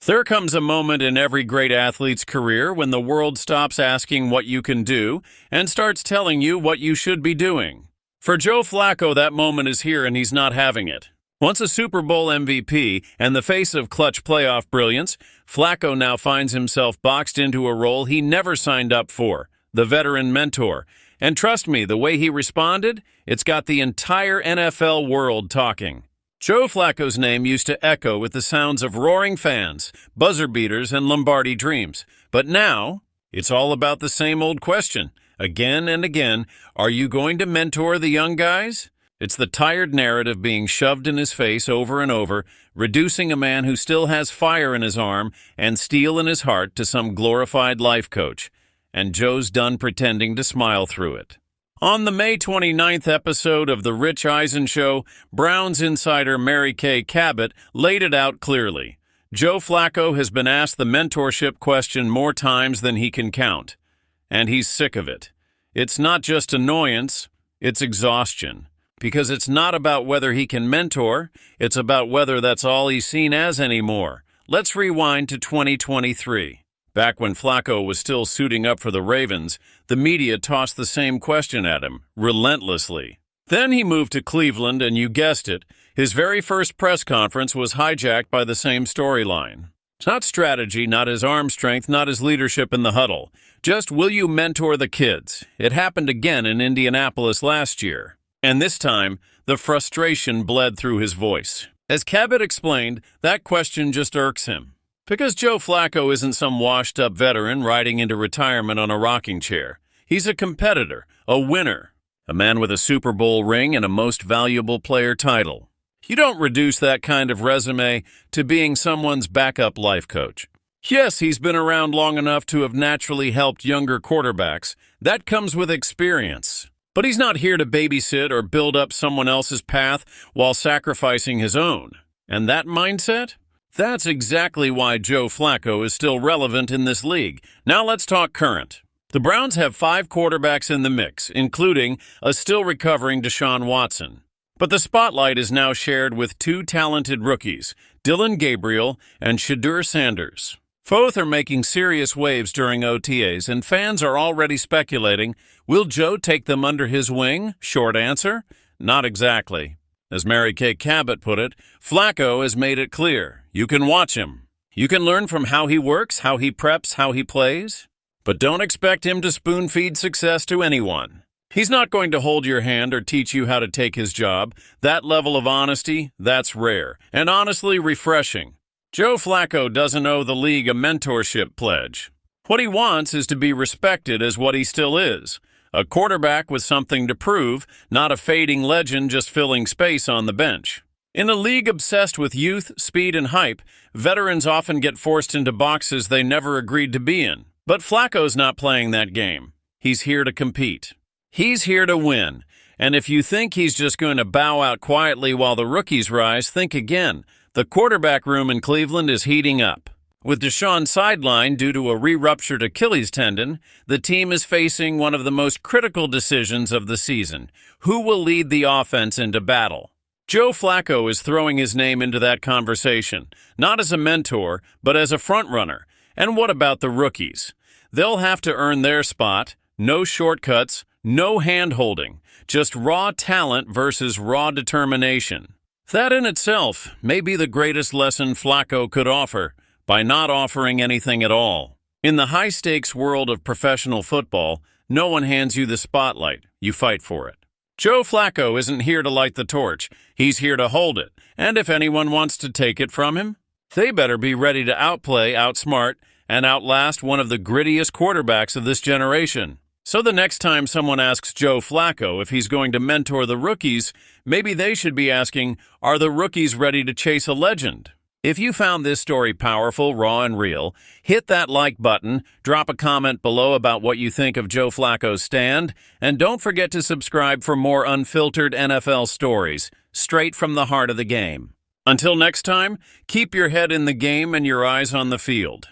There comes a moment in every great athlete's career when the world stops asking what you can do and starts telling you what you should be doing. For Joe Flacco, that moment is here and he's not having it. Once a Super Bowl MVP and the face of clutch playoff brilliance, Flacco now finds himself boxed into a role he never signed up for, the veteran mentor. And trust me, the way he responded, it's got the entire NFL world talking. Joe Flacco's name used to echo with the sounds of roaring fans, buzzer beaters, and Lombardi dreams. But now, it's all about the same old question. Again and again, are you going to mentor the young guys? It's the tired narrative being shoved in his face over and over, reducing a man who still has fire in his arm and steel in his heart to some glorified life coach. And Joe's done pretending to smile through it. On the May 29th episode of The Rich Eisen Show, Browns insider Mary Kay Cabot laid it out clearly. Joe Flacco has been asked the mentorship question more times than he can count. And he's sick of it. It's not just annoyance, it's exhaustion. Because it's not about whether he can mentor, it's about whether that's all he's seen as anymore. Let's rewind to 2023. Back when Flacco was still suiting up for the Ravens, the media tossed the same question at him, relentlessly. Then he moved to Cleveland, and you guessed it, his very first press conference was hijacked by the same storyline. Not strategy, not his arm strength, not his leadership in the huddle. Just, will you mentor the kids? It happened again in Indianapolis last year. And this time, the frustration bled through his voice. As Cabot explained, that question just irks him. Because Joe Flacco isn't some washed-up veteran riding into retirement on a rocking chair. He's a competitor, a winner, a man with a Super Bowl ring and a Most Valuable Player title. You don't reduce that kind of resume to being someone's backup life coach. Yes, he's been around long enough to have naturally helped younger quarterbacks. That comes with experience. But he's not here to babysit or build up someone else's path while sacrificing his own. And that mindset? That's exactly why Joe Flacco is still relevant in this league. Now let's talk current. The Browns have 5 quarterbacks in the mix, including a still recovering Deshaun Watson. But the spotlight is now shared with 2 talented rookies, Dillon Gabriel and Shedeur Sanders. Both are making serious waves during OTAs, and fans are already speculating, will Joe take them under his wing? Short answer, not exactly. As Mary Kay Cabot put it, Flacco has made it clear. You can watch him. You can learn from how he works, how he preps, how he plays. But don't expect him to spoon-feed success to anyone. He's not going to hold your hand or teach you how to take his job. That level of honesty, that's rare, and honestly refreshing. Joe Flacco doesn't owe the league a mentorship pledge. What he wants is to be respected as what he still is. A quarterback with something to prove, not a fading legend just filling space on the bench. In a league obsessed with youth, speed, and hype, veterans often get forced into boxes they never agreed to be in. But Flacco's not playing that game. He's here to compete. He's here to win. And if you think he's just going to bow out quietly while the rookies rise, think again. The quarterback room in Cleveland is heating up. With Deshaun sidelined due to a re-ruptured Achilles tendon, the team is facing one of the most critical decisions of the season. Who will lead the offense into battle? Joe Flacco is throwing his name into that conversation, not as a mentor, but as a frontrunner. And what about the rookies? They'll have to earn their spot. No shortcuts, no hand-holding, just raw talent versus raw determination. That in itself may be the greatest lesson Flacco could offer, by not offering anything at all. In the high-stakes world of professional football, no one hands you the spotlight. You fight for it. Joe Flacco isn't here to light the torch. He's here to hold it. And if anyone wants to take it from him, they better be ready to outplay, outsmart, and outlast one of the grittiest quarterbacks of this generation. So the next time someone asks Joe Flacco if he's going to mentor the rookies, maybe they should be asking, are the rookies ready to chase a legend? If you found this story powerful, raw, and real, hit that like button, drop a comment below about what you think of Joe Flacco's stand, and don't forget to subscribe for more unfiltered NFL stories, straight from the heart of the game. Until next time, keep your head in the game and your eyes on the field.